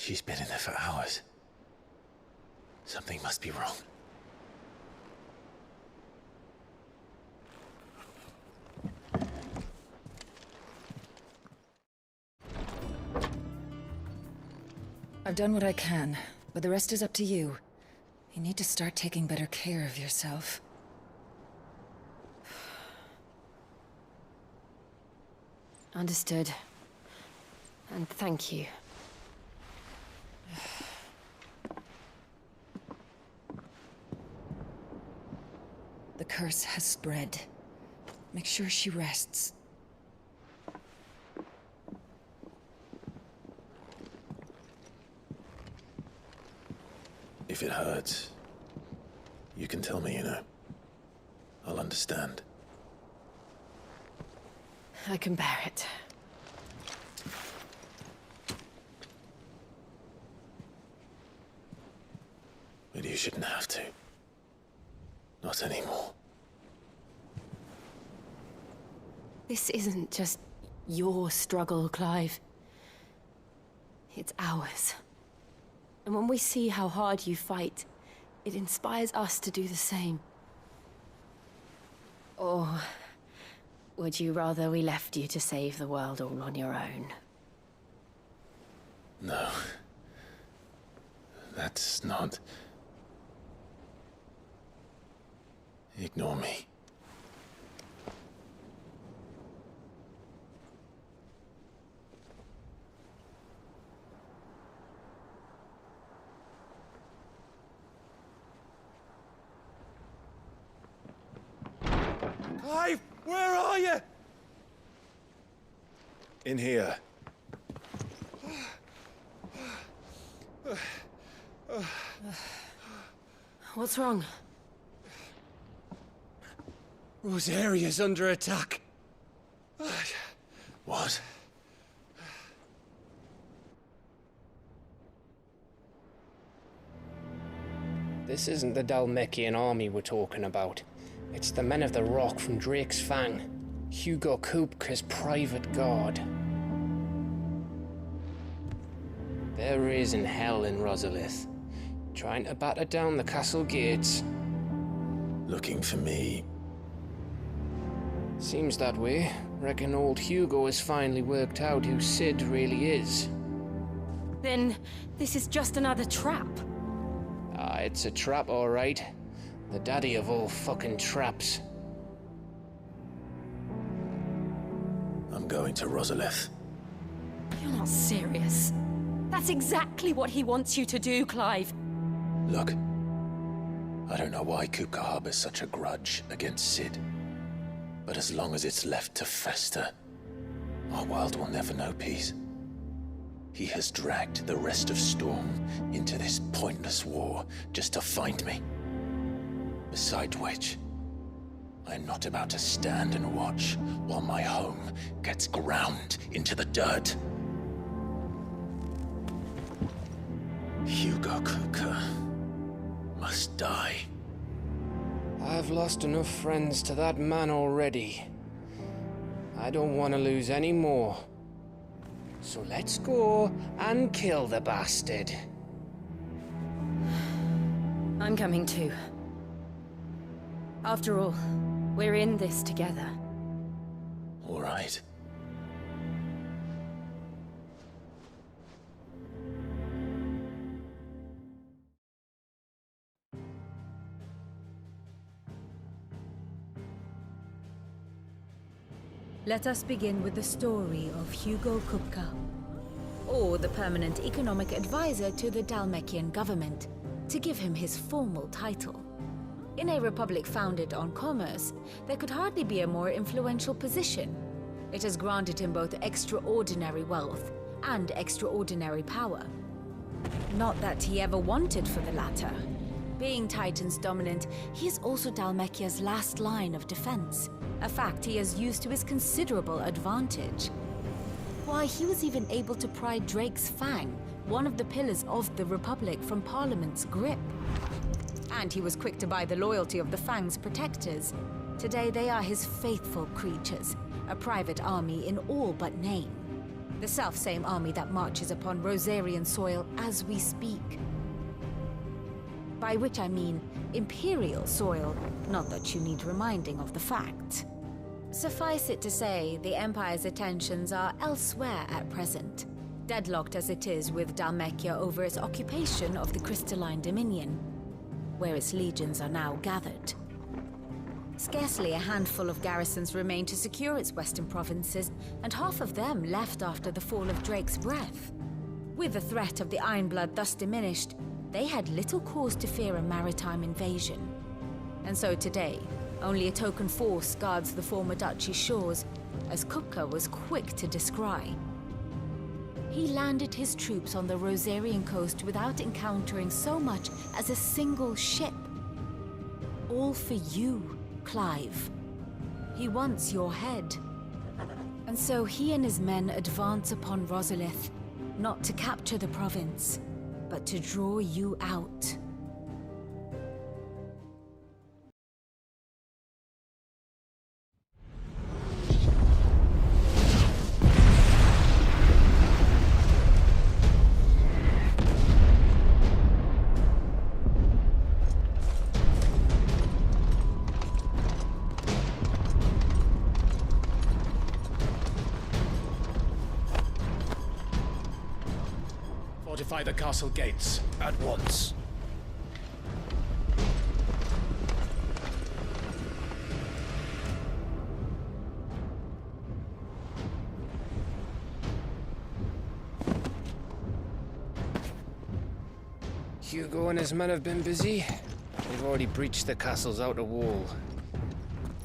She's been in there for hours. Something must be wrong. I've done what I can, but the rest is up to you. You need to start taking better care of yourself. Understood. And thank you. The curse has spread. Make sure she rests. If it hurts, you can tell me, you know. I'll understand. I can bear it. But you shouldn't have to. Not anymore. This isn't just your struggle, Clive. It's ours. And when we see how hard you fight, it inspires us to do the same. Or would you rather we left you to save the world all on your own? No. That's not... Ignore me. Clive, where are you? In here. What's wrong? Rosaria's under attack. What? This isn't the Dalmekian army we're talking about. It's the men of the Rock from Drake's Fang. Hugo Kupka's private guard. They're raising hell in Rosalith, trying to batter down the castle gates. Looking for me. Seems that way. Reckon old Hugo has finally worked out who Sid really is. Then this is just another trap. Ah, it's a trap, all right. The daddy of all fucking traps. I'm going to Rosalith. You're not serious. That's exactly what he wants you to do, Clive. Look. I don't know why Kupka harbors such a grudge against Sid. But as long as it's left to fester, our world will never know peace. He has dragged the rest of Storm into this pointless war just to find me. Besides which, I'm not about to stand and watch while my home gets ground into the dirt. Hugo Kupka must die. I've lost enough friends to that man already. I don't want to lose any more. So let's go and kill the bastard. I'm coming too. After all, we're in this together. All right. Let us begin with the story of Hugo Kupka, or the permanent economic advisor to the Dalmekian government, to give him his formal title. In a republic founded on commerce, there could hardly be a more influential position. It has granted him both extraordinary wealth and extraordinary power. Not that he ever wanted for the latter. Being Titan's dominant, he is also Dalmekia's last line of defense, a fact he has used to his considerable advantage. Why, he was even able to pry Drake's Fang, one of the pillars of the Republic, from Parliament's grip. And he was quick to buy the loyalty of the Fang's protectors. Today they are his faithful creatures, a private army in all but name. The self-same army that marches upon Rosarian soil as we speak. By which I mean Imperial soil, not that you need reminding of the fact. Suffice it to say, the Empire's attentions are elsewhere at present, deadlocked as it is with Dhalmekia over its occupation of the Crystalline Dominion, where its legions are now gathered. Scarcely a handful of garrisons remain to secure its western provinces, and half of them left after the fall of Drake's Breath. With the threat of the Ironblood thus diminished, they had little cause to fear a maritime invasion. And so today, only a token force guards the former duchy's shores, as Kupka was quick to descry. He landed his troops on the Rosarian coast without encountering so much as a single ship. All for you, Clive. He wants your head. And so he and his men advance upon Rosalith, not to capture the province, but to draw you out. Fortify the castle gates at once. Hugo and his men have been busy. They've already breached the castle's outer wall.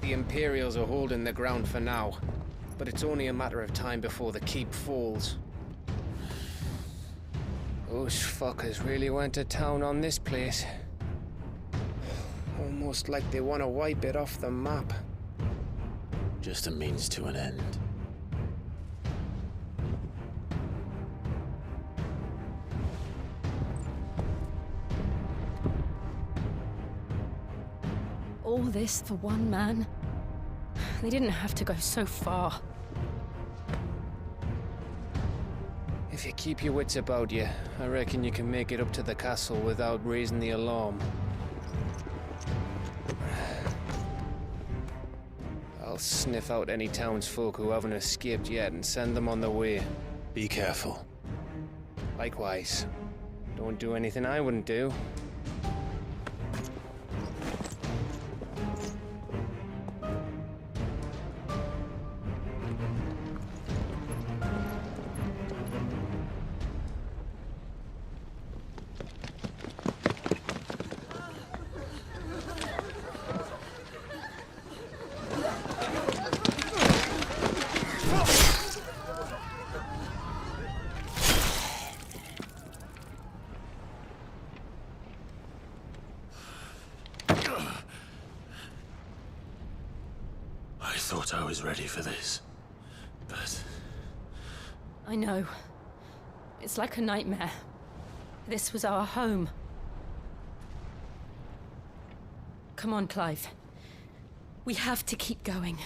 The Imperials are holding the ground for now, but it's only a matter of time before the keep falls. Those fuckers really went to town on this place. Almost like they want to wipe it off the map. Just a means to an end. All this for one man? They didn't have to go so far. If you keep your wits about you, I reckon you can make it up to the castle without raising the alarm. I'll sniff out any townsfolk who haven't escaped yet and send them on their way. Be careful. Likewise. Don't do anything I wouldn't do. I thought I was ready for this, but... I know. It's like a nightmare. This was our home. Come on, Clive. We have to keep going.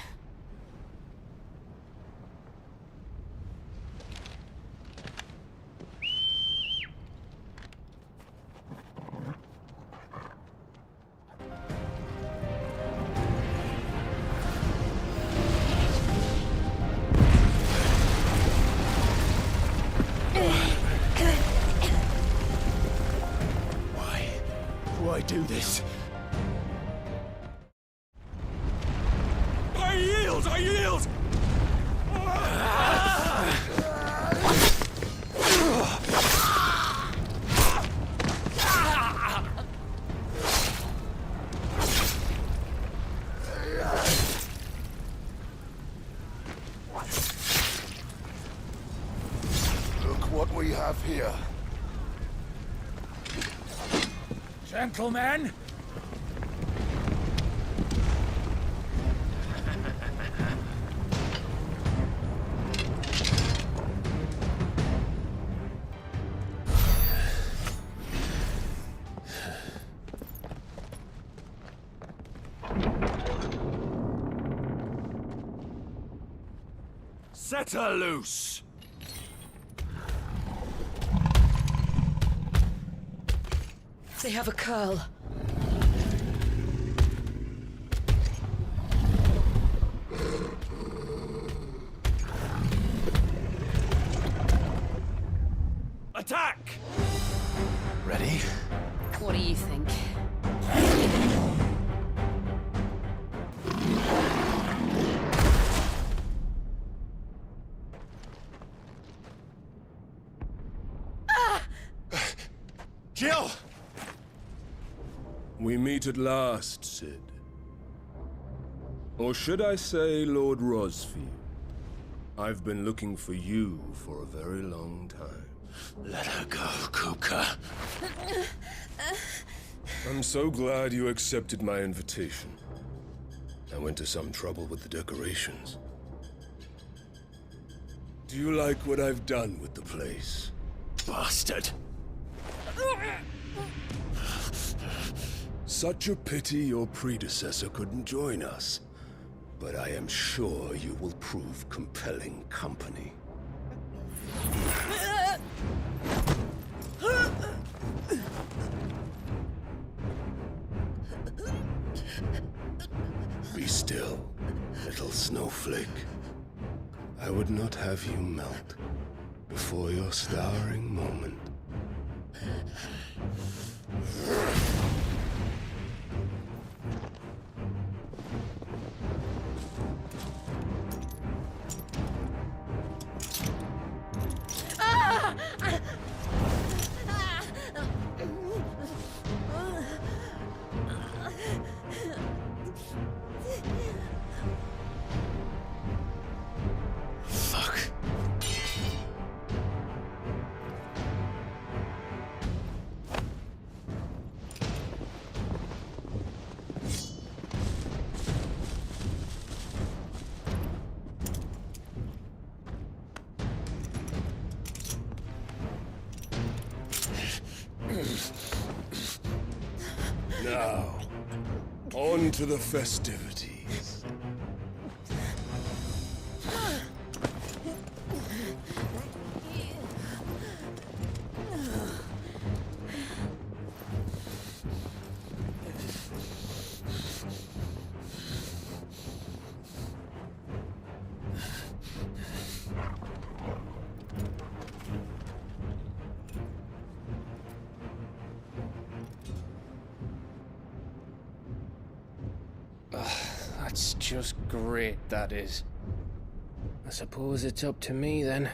Why do this? I yield! I yield! Look what we have here. Gentlemen! Set her loose! They have a curl. Attack! Ready? What do you think? Jill! We meet at last, Sid. Or should I say, Lord Rosfield? I've been looking for you for a very long time. Let her go, Kupka. I'm so glad you accepted my invitation. I went to some trouble with the decorations. Do you like what I've done with the place? Bastard. Such a pity your predecessor couldn't join us. But I am sure you will prove compelling company. Be still, little snowflake. I would not have you melt before your starring moment. Fuck. Now, on to the festivities. That's just great, that is. I suppose it's up to me then.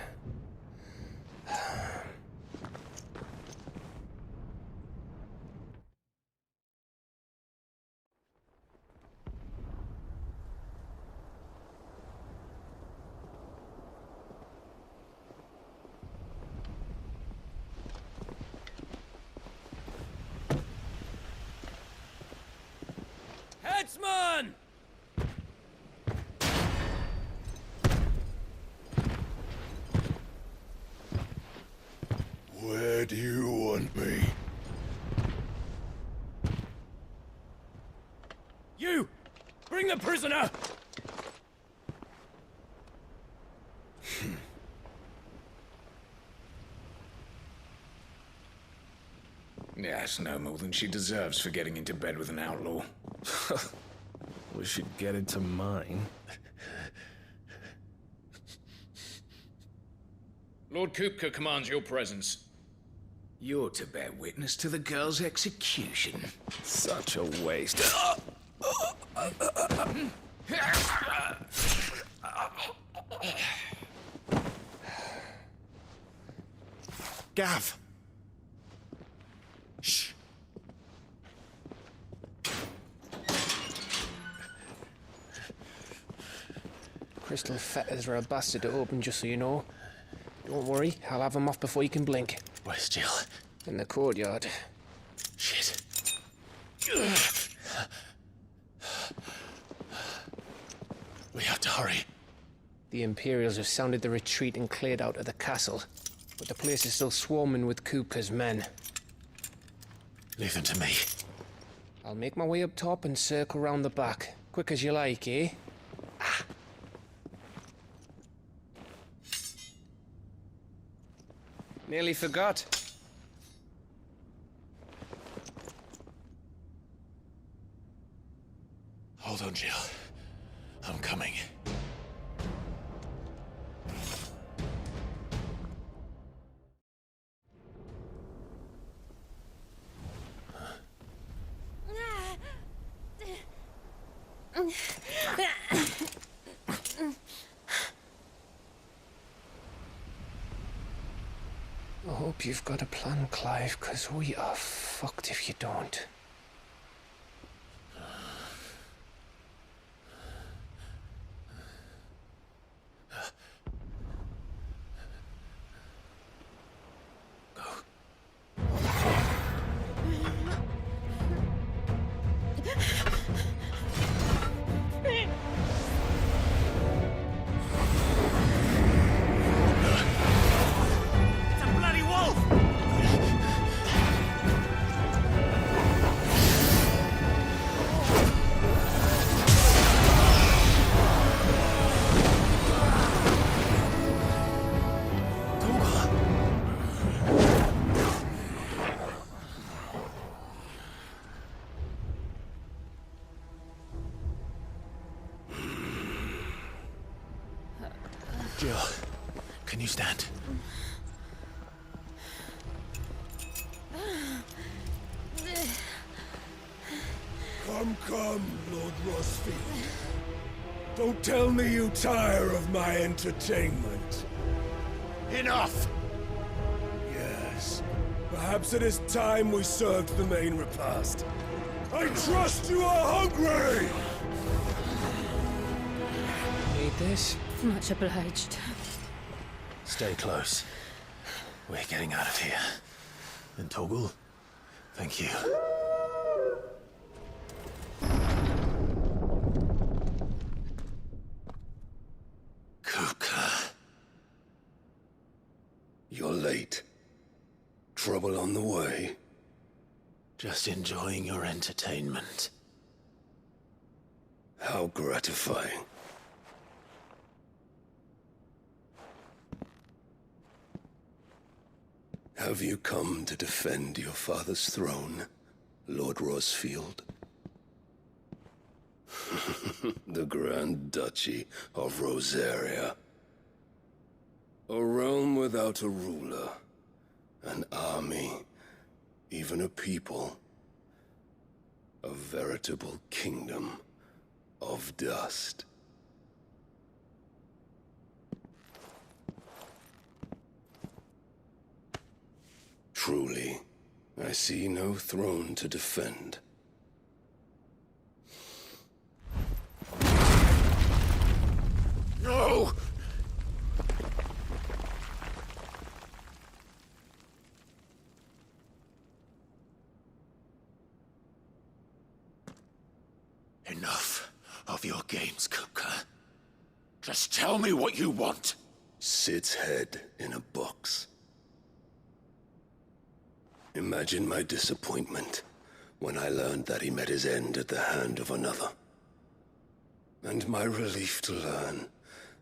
Headsman! Where do you want me? You! Bring the prisoner! Yes, no more than she deserves for getting into bed with an outlaw. We should get into mine. Lord Kupka commands your presence. You're to bear witness to the girl's execution. Such a waste. Gav! Shh. Crystal fetters are a bastard to open, just so you know. Don't worry, I'll have them off before you can blink. Where's Jill? In the courtyard. Shit. We have to hurry. The Imperials have sounded the retreat and cleared out of the castle. But the place is still swarming with Kupka's men. Leave them to me. I'll make my way up top and circle round the back. Quick as you like, eh? Nearly forgot. Hold on, Jill. I'm coming. I hope you've got a plan, Clive, because we are fucked if you don't. Jill, can you stand? Come, Lord Rosfield. Don't tell me you tire of my entertainment. Enough! Yes, perhaps it is time we served the main repast. I trust you are hungry! Need this? Much obliged. Stay close. We're getting out of here. And Toggle, thank you. Kupka. You're late. Trouble on the way? Just enjoying your entertainment. How gratifying. Have you come to defend your father's throne, Lord Rosfield? The Grand Duchy of Rosaria. A realm without a ruler, an army, even a people. A veritable kingdom of dust. Truly, I see no throne to defend. No! Enough of your games, Kupka. Just tell me what you want. Sid's head in a box. Imagine my disappointment when I learned that he met his end at the hand of another. And my relief to learn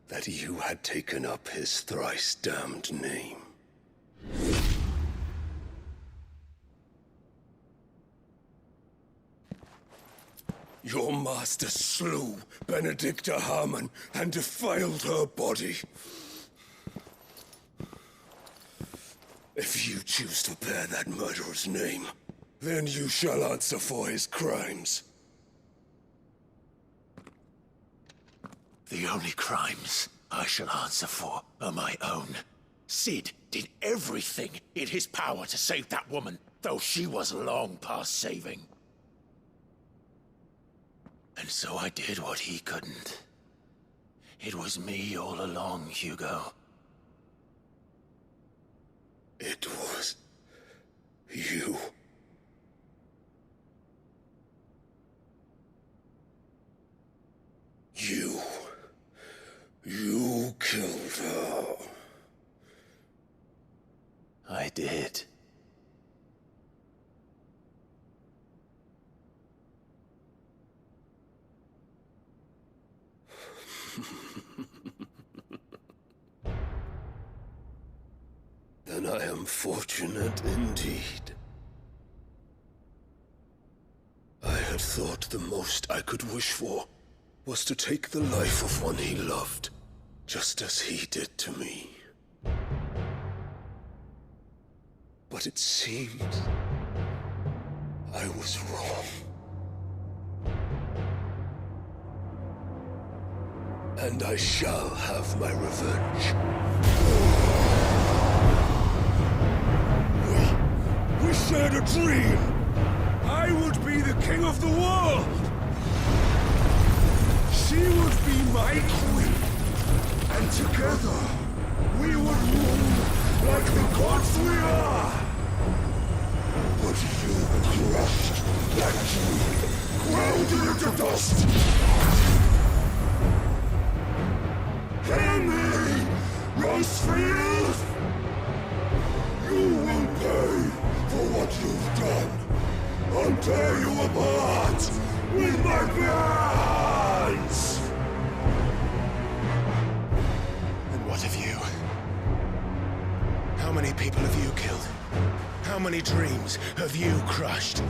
that you had taken up his thrice-damned name. Your master slew Benedicta Harmon and defiled her body. If you choose to bear that murderer's name, then you shall answer for his crimes. The only crimes I shall answer for are my own. Sid did everything in his power to save that woman, though she was long past saving. And so I did what he couldn't. It was me all along, Hugo. It was you. You killed her. I did. Then I am fortunate indeed. I had thought the most I could wish for was to take the life of one he loved, just as he did to me. But it seems I was wrong. And I shall have my revenge. We shared a dream! I would be the king of the world! She would be my queen! And together, we would rule like the gods we are! But you crushed that dream, ground it into dust! Hear me, Rosefield! You will pay for what you've done. I'll tear you apart with my hands! And what of you? How many people have you killed? How many dreams have you crushed?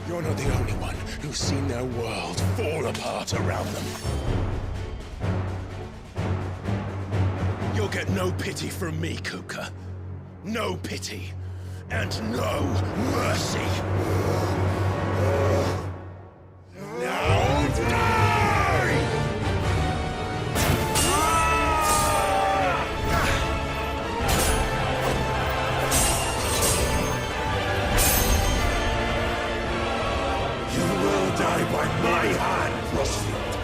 You're not the only one who's seen their world fall apart around them. You'll get no pity from me, Kuka. No pity. And no mercy. Now die! You will die by my hand, Rosefield.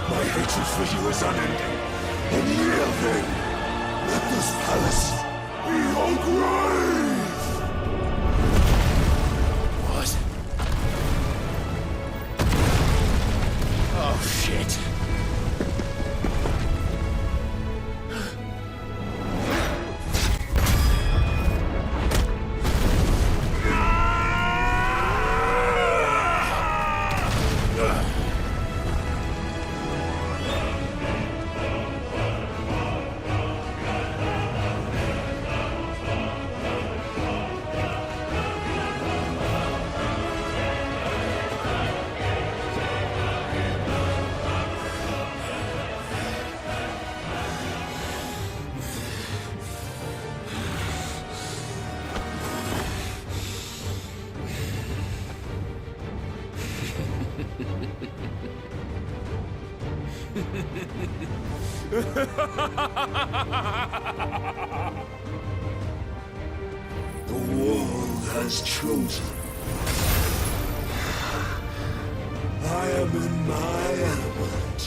My hatred for you is unending, unyielding. Let this palace be your grave! What? Oh, shit. The world has chosen. I am in my element.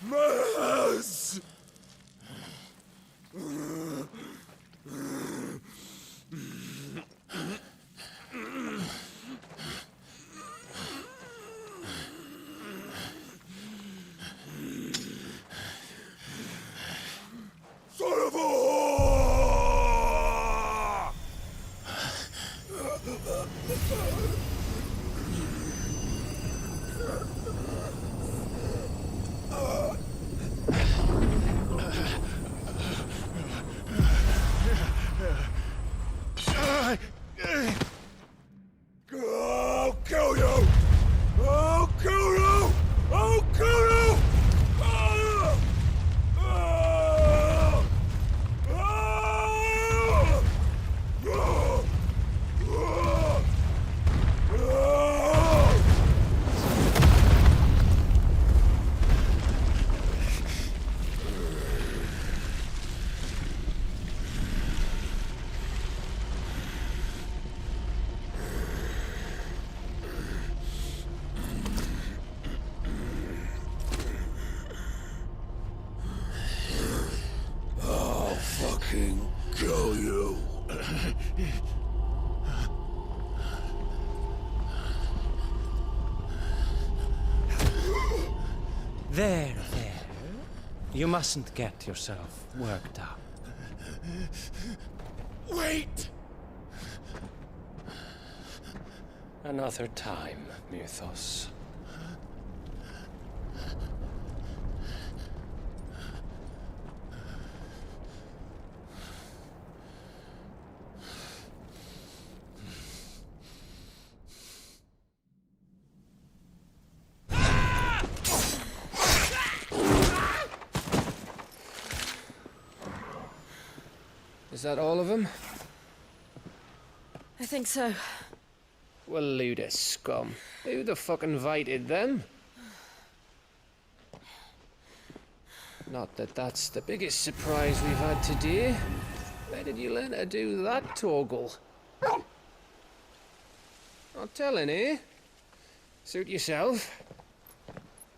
Mess! Son of a whore! fucking kill you. There. You mustn't get yourself worked up. Wait! Another time, Mythos. Is that all of them? I think so. Well, load of scum. Who the fuck invited them? Not that that's the biggest surprise we've had today. Where did you learn to do that, Toggle? Not telling, eh? Suit yourself.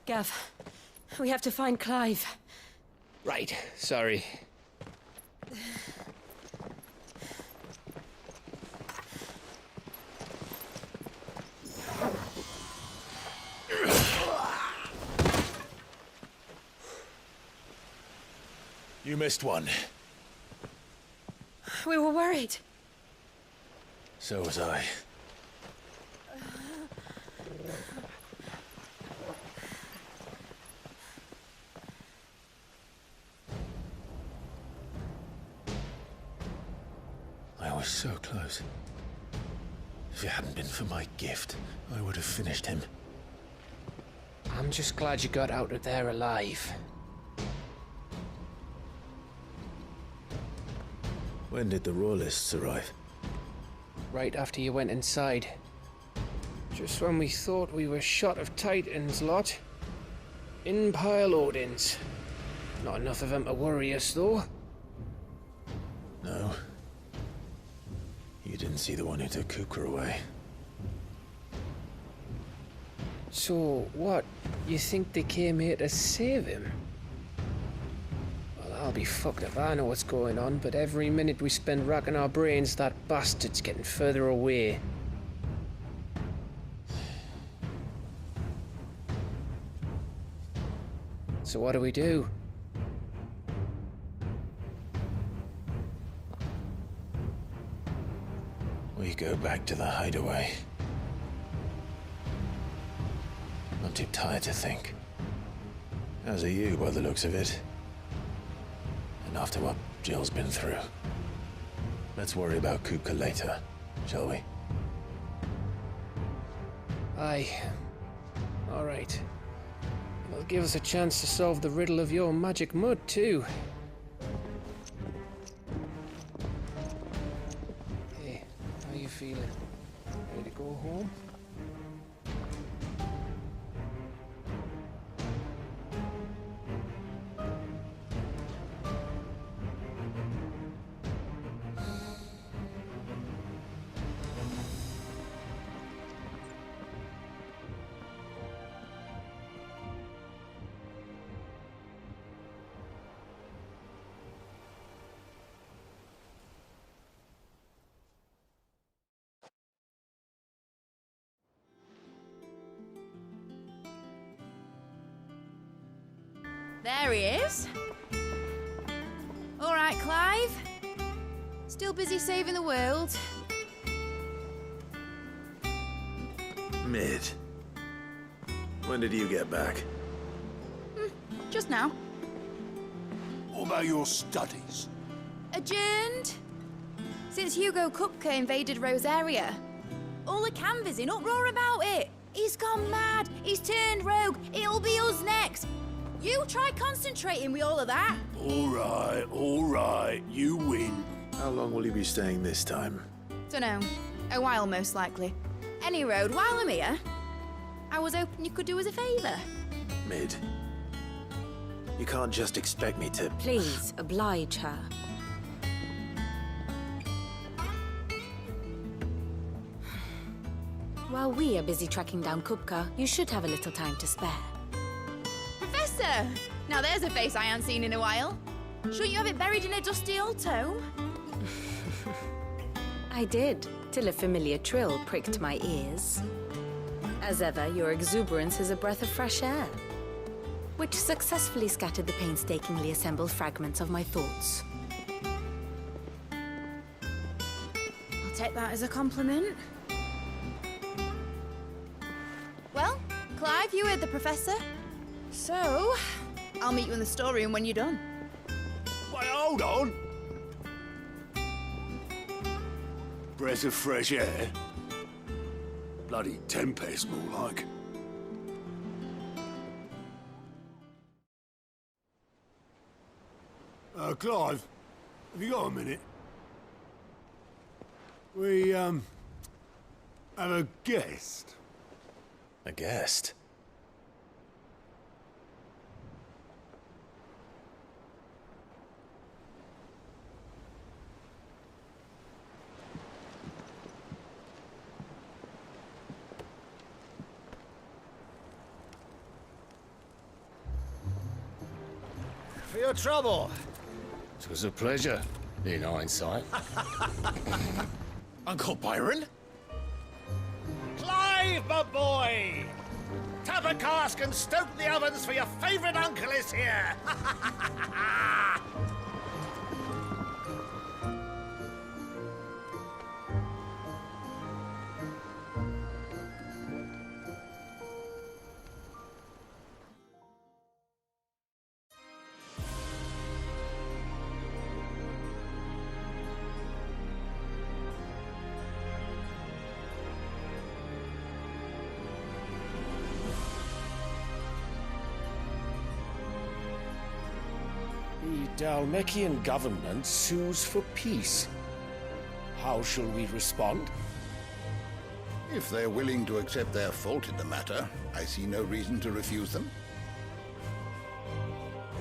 Gav, we have to find Clive. Right, sorry. You missed one. We were worried. So was I. I was so close. If it hadn't been for my gift, I would have finished him. I'm just glad you got out of there alive. When did the Royalists arrive? Right after you went inside. Just when we thought we were shot of Titans, lot. In pile Odins. Not enough of them to worry us, though. No. You didn't see the one who took Kupka away. So, what? You think they came here to save him? Well, I'll be fucked if I know what's going on, but every minute we spend racking our brains, that bastard's getting further away. So what do we do? We go back to the hideaway. I'm too tired to think. As are you, by the looks of it. And after what Jill's been through. Let's worry about Kupka later, shall we? Aye. All right. It'll give us a chance to solve the riddle of your magic mud, too. Hey, how you feeling? Ready to go home? There he is. All right, Clive. Still busy saving the world. Mid. When did you get back? Just now. What about your studies? Adjourned. Since Hugo Kupka invaded Rosaria. All the canvass in uproar about it. He's gone mad. He's turned rogue. It'll be us next. You try concentrating with all of that. All right, you win. How long will you be staying this time? Dunno. A while, most likely. Any road, while I'm here, I was hoping you could do us a favour. Mid. You can't just expect me to... Please, oblige her. While we are busy tracking down Kupka, you should have a little time to spare. Professor! Now there's a face I haven't seen in a while. Shouldn't you have it buried in a dusty old tome? I did, till a familiar trill pricked my ears. As ever, your exuberance is a breath of fresh air, which successfully scattered the painstakingly assembled fragments of my thoughts. I'll take that as a compliment. Well, Clive, you heard the professor. So, I'll meet you in the storeroom when you're done. Wait, hold on! Breath of fresh air? Bloody tempest, more like. Clive, have you got a minute? We, have a guest. A guest? For your trouble. It was a pleasure, in hindsight. Uncle Byron? Clive, my boy! Tap a cask and stoke the ovens for your favorite uncle is here! The Dalmekian government sues for peace. How shall we respond? If they're willing to accept their fault in the matter, I see no reason to refuse them.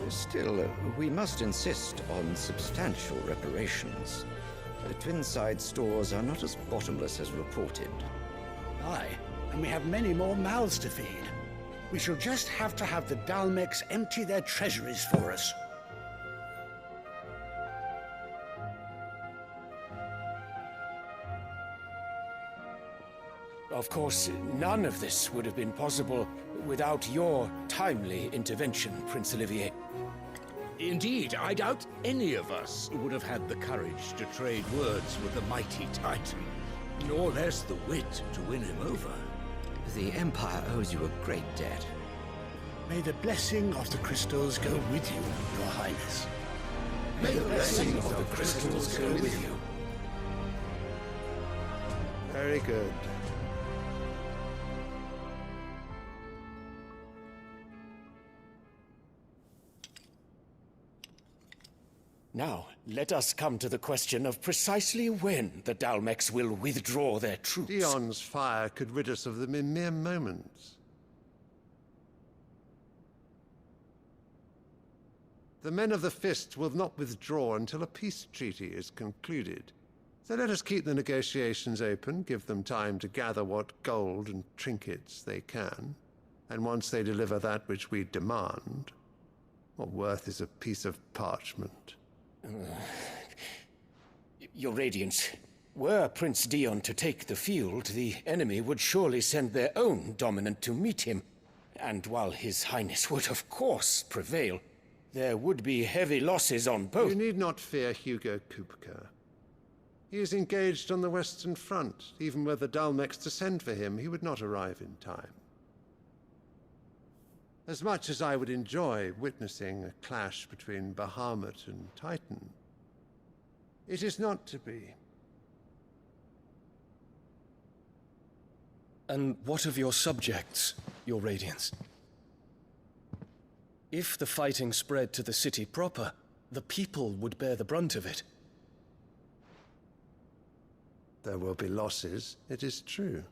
Still, we must insist on substantial reparations. The Twinside stores are not as bottomless as reported. Aye, and we have many more mouths to feed. We shall just have to have the Dalmecs empty their treasuries for us. Of course, none of this would have been possible without your timely intervention, Prince Olivier. Indeed, I doubt any of us would have had the courage to trade words with the mighty Titan, nor less the wit to win him over. The Empire owes you a great debt. May the blessing of the crystals go with you, Your Highness. May the blessing of the crystals go with you. Very good. Now, let us come to the question of precisely when the Dalmecs will withdraw their troops. Dion's fire could rid us of them in mere moments. The men of the Fist will not withdraw until a peace treaty is concluded. So let us keep the negotiations open, give them time to gather what gold and trinkets they can, and once they deliver that which we demand, what worth is a piece of parchment? Your Radiance, were Prince Dion to take the field, the enemy would surely send their own dominant to meet him. And while His Highness would of course prevail, there would be heavy losses on both. You need not fear Hugo Kupka. He is engaged on the Western Front. Even were the Dalmecs to send for him, he would not arrive in time. As much as I would enjoy witnessing a clash between Bahamut and Titan, it is not to be. And what of your subjects, Your Radiance? If the fighting spread to the city proper, the people would bear the brunt of it. There will be losses, it is true.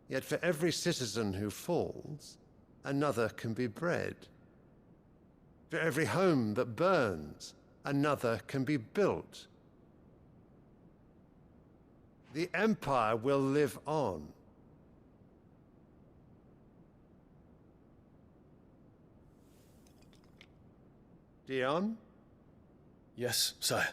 Yet for every citizen who falls, another can be bred. For every home that burns, another can be built. The Empire will live on. Dion? Yes, sire.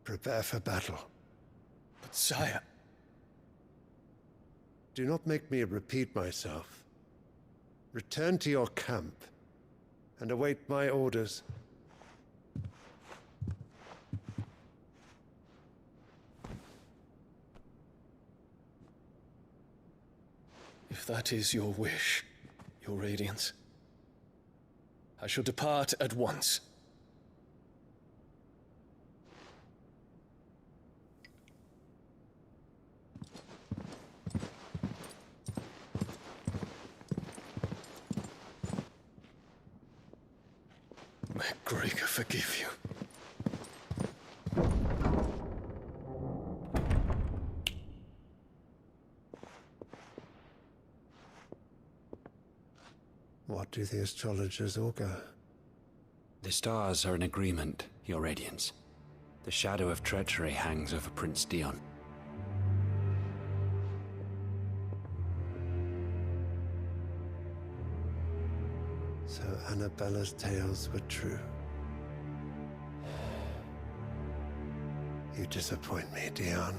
Prepare for battle. But sire... Do not make me repeat myself. Return to your camp and await my orders. If that is your wish, your Radiance, I shall depart at once. May Gregor forgive you. What do the astrologers augur? The stars are in agreement, Your Radiance. The shadow of treachery hangs over Prince Dion. So Annabella's tales were true. You disappoint me, Dion.